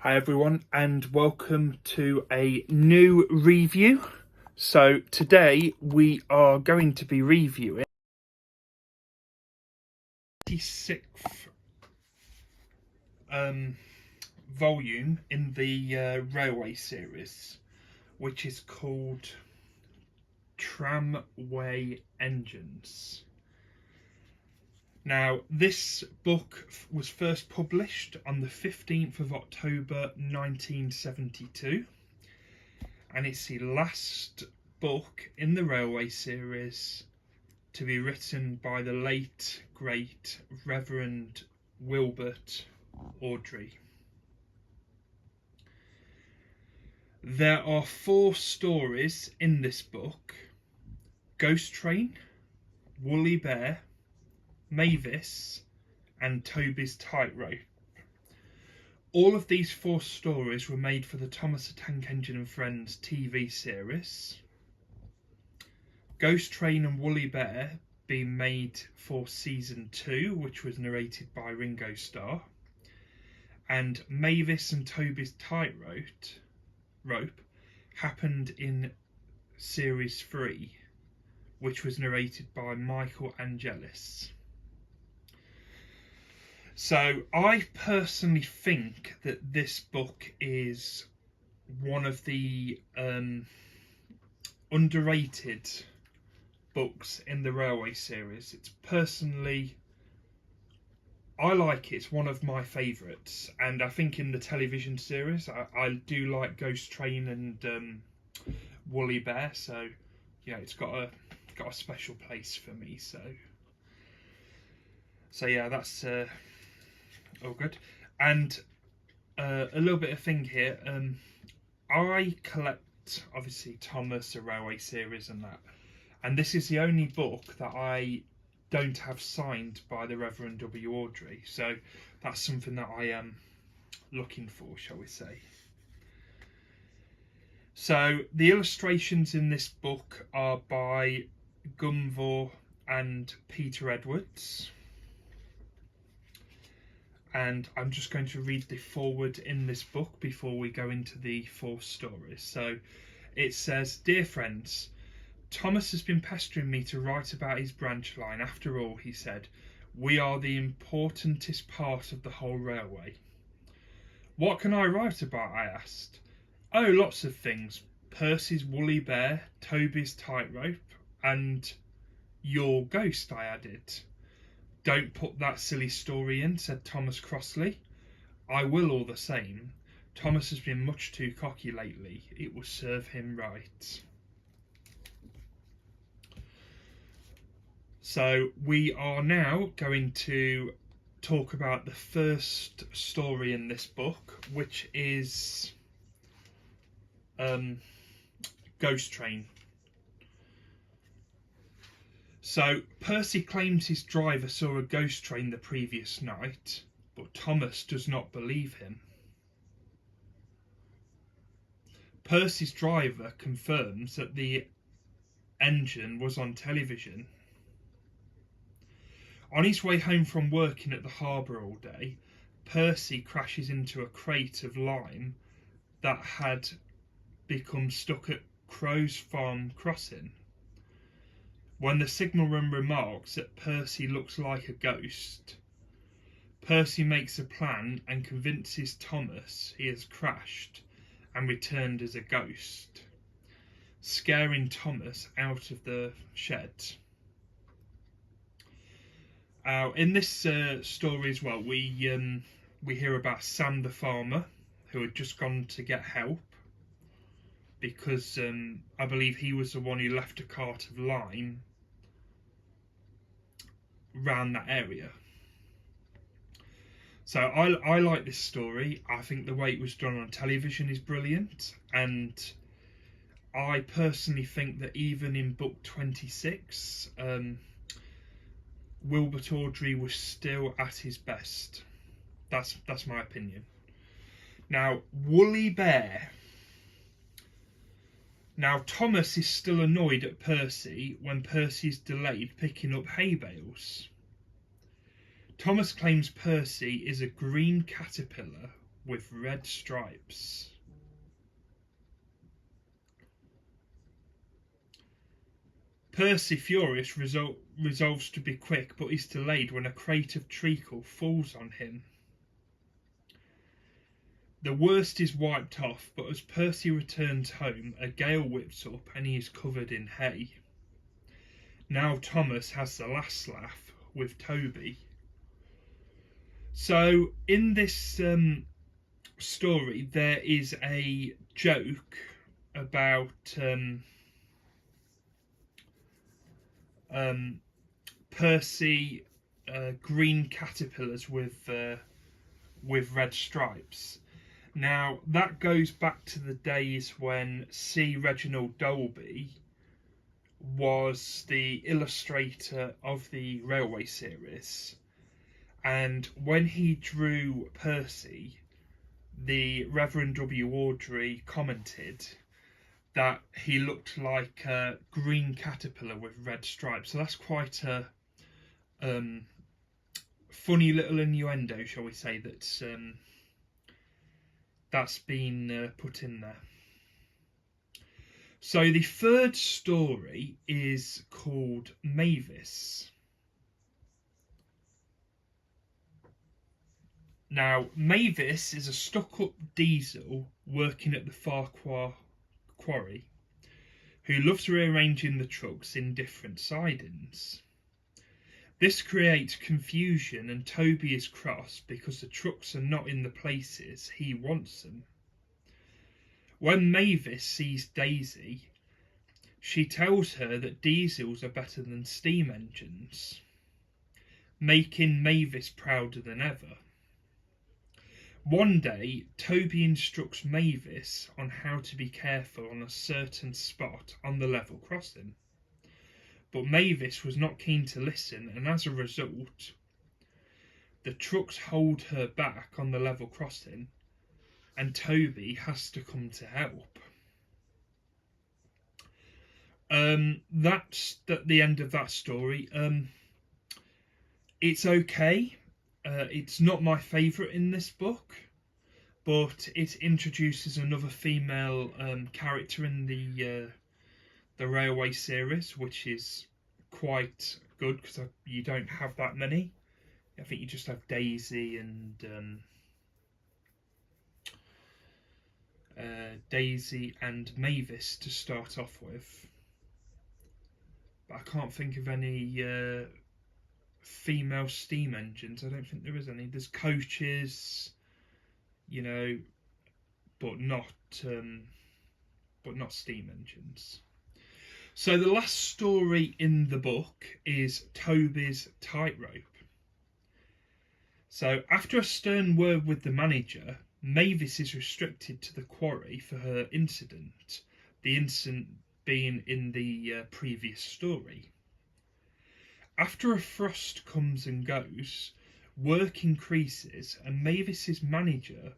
Hi everyone, and welcome to a new review. So today we are going to be reviewing the 26th volume in the Railway series, which is called Tramway Engines. Now, this book was first published on the 15th of October 1972, and it's the last book in the Railway series to be written by the late, great Rev.W.Awdry. There are 4 stories in this book: Ghost Train, Woolly Bear, Mavis, and Toby's Tightrope. All of these 4 stories were made for the Thomas the Tank Engine and Friends TV series. Ghost Train and Woolly Bear being made for season 2, which was narrated by Ringo Starr, and Mavis and Toby's Tightrope happened in series 3, which was narrated by Michael Angelis. So I personally think that this book is one of the underrated books in the Railway series. It's personally, I like it. It's one of my favourites, and I think in the television series I do like Ghost Train and Woolly Bear, so yeah, it's got a special place for me. So yeah, that's all good. And a little bit of thing here. I collect, obviously, Thomas, the Railway series, and that. And this is the only book that I don't have signed by the Rev.W.Awdry. So that's something that I am looking for, shall we say. So the illustrations in this book are by Gunvor and Peter Edwards. And I'm just going to read the foreword in this book before we go into the 4 stories. So it says, "Dear friends, Thomas has been pestering me to write about his branch line. After all, he said, we are the importantest part of the whole railway." "What can I write about?" I asked. "Oh, lots of things. Percy's Woolly Bear, Toby's Tightrope, and your ghost," I added. "Don't put that silly story in," said Thomas crossly. "I will all the same. Thomas has been much too cocky lately. It will serve him right." So we are now going to talk about the first story in this book, which is Ghost Train. So Percy claims his driver saw a ghost train the previous night, but Thomas does not believe him. Percy's driver confirms that the engine was on television. On his way home from working at the harbour all day, Percy crashes into a crate of lime that had become stuck at Crow's Farm crossing. When the signalman remarks that Percy looks like a ghost, Percy makes a plan and convinces Thomas he has crashed and returned as a ghost, scaring Thomas out of the shed. In this story as well, we hear about Sam the farmer, who had just gone to get help because I believe he was the one who left a cart of lime around that area. So I like this story. I think the way it was done on television is brilliant, and I personally think that even in book 26, Wilbert Awdry was still at his best. That's my opinion. Now, Woolly Bear. Now, Thomas is still annoyed at Percy when Percy is delayed picking up hay bales. Thomas claims Percy is a green caterpillar with red stripes. Percy, furious, resolves to be quick, but is delayed when a crate of treacle falls on him. The worst is wiped off, but as Percy returns home, a gale whips up and he is covered in hay. Now Thomas has the last laugh with Toby. So in this story, there is a joke about Percy green caterpillars with red stripes. Now that goes back to the days when C. Reginald Dolby was the illustrator of the Railway series, and when he drew Percy, the Rev.W.Awdry commented that he looked like a green caterpillar with red stripes. So that's quite a funny little innuendo, shall we say, that's been put in there. So the third story is called Mavis. Now, Mavis is a stuck-up diesel working at the Farquhar quarry who loves rearranging the trucks in different sidings. This creates confusion, and Toby is cross because the trucks are not in the places he wants them. When Mavis sees Daisy, she tells her that diesels are better than steam engines, making Mavis prouder than ever. One day, Toby instructs Mavis on how to be careful on a certain spot on the level crossing. But Mavis was not keen to listen, and as a result, the trucks hold her back on the level crossing, and Toby has to come to help. That's the end of that story. It's okay. It's not my favourite in this book, but it introduces another female character in the Railway series, which is quite good because you don't have that many. I think you just have Daisy and Mavis to start off with, but I can't think of any female steam engines. I don't think there is any. There's coaches, but not steam engines. So the last story in the book is Toby's tightrope. So after a stern word with the manager, Mavis is restricted to the quarry for her incident, the incident being in the previous story. After a frost comes and goes, work increases, and Mavis's manager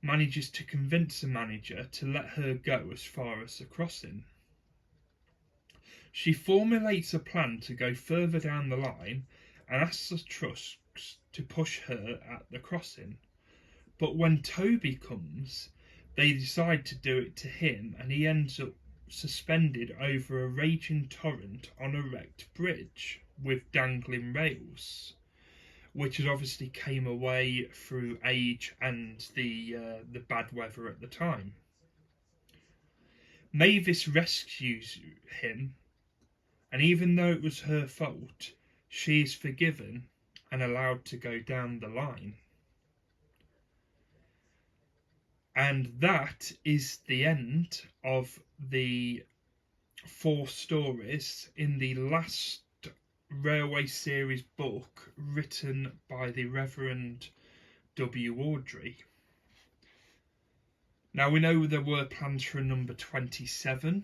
manages to convince the manager to let her go as far as the crossing. She formulates a plan to go further down the line and asks the trucks to push her at the crossing. But when Toby comes, they decide to do it to him, and he ends up suspended over a raging torrent on a wrecked bridge with dangling rails, which has obviously came away through age and the bad weather at the time. Mavis rescues him, and even though it was her fault, she is forgiven and allowed to go down the line. And that is the end of the 4 stories in the last Railway series book written by the Rev.W.Awdry. Now we know there were plans for a number 27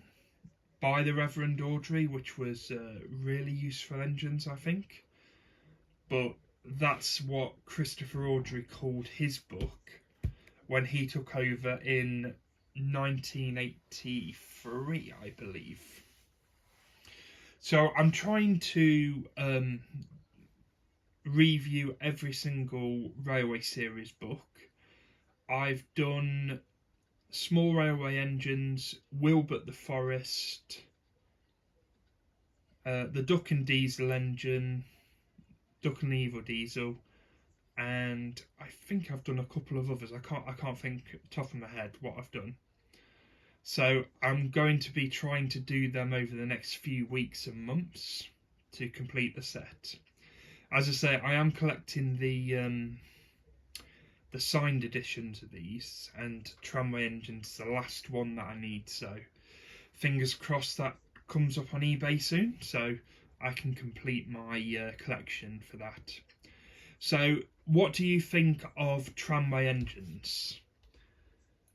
by the Rev.Awdry, which was really useful engines, I think. But that's what Christopher Awdry called his book when he took over in 1983, I believe. So I'm trying to review every single Railway series book I've done Small Railway Engines, Wilbert the Forest, the Duck and Diesel engine, Duck and Evil Diesel, and I think I've done a couple of others. I can't think top of my head what I've done. So I'm going to be trying to do them over the next few weeks and months to complete the set. As I say, I am collecting the signed editions of these, and Tramway Engine's the last one that I need. So fingers crossed that comes up on eBay soon, so I can complete my collection for that. So, what do you think of Tramway Engines?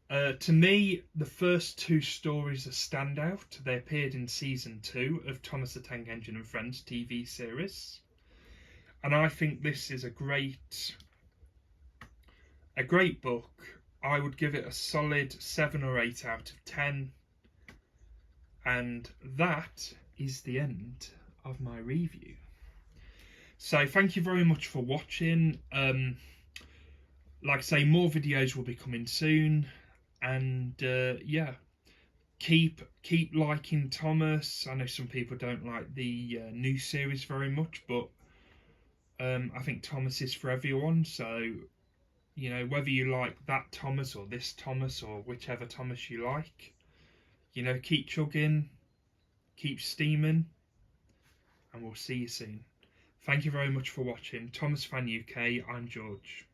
To me, the first two stories are standout. They appeared in season 2 of Thomas the Tank Engine and Friends TV series, and I think this is a great book. I would give it a solid 7 or 8 out of 10. And that is the end of my review. So thank you very much for watching. Like I say, more videos will be coming soon. And yeah, keep liking Thomas. I know some people don't like the new series very much, but I think Thomas is for everyone. So, you know, whether you like that Thomas or this Thomas or whichever Thomas you like, you know, keep chugging, keep steaming, and we'll see you soon. Thank you very much for watching. Thomas Fan UK, I'm George.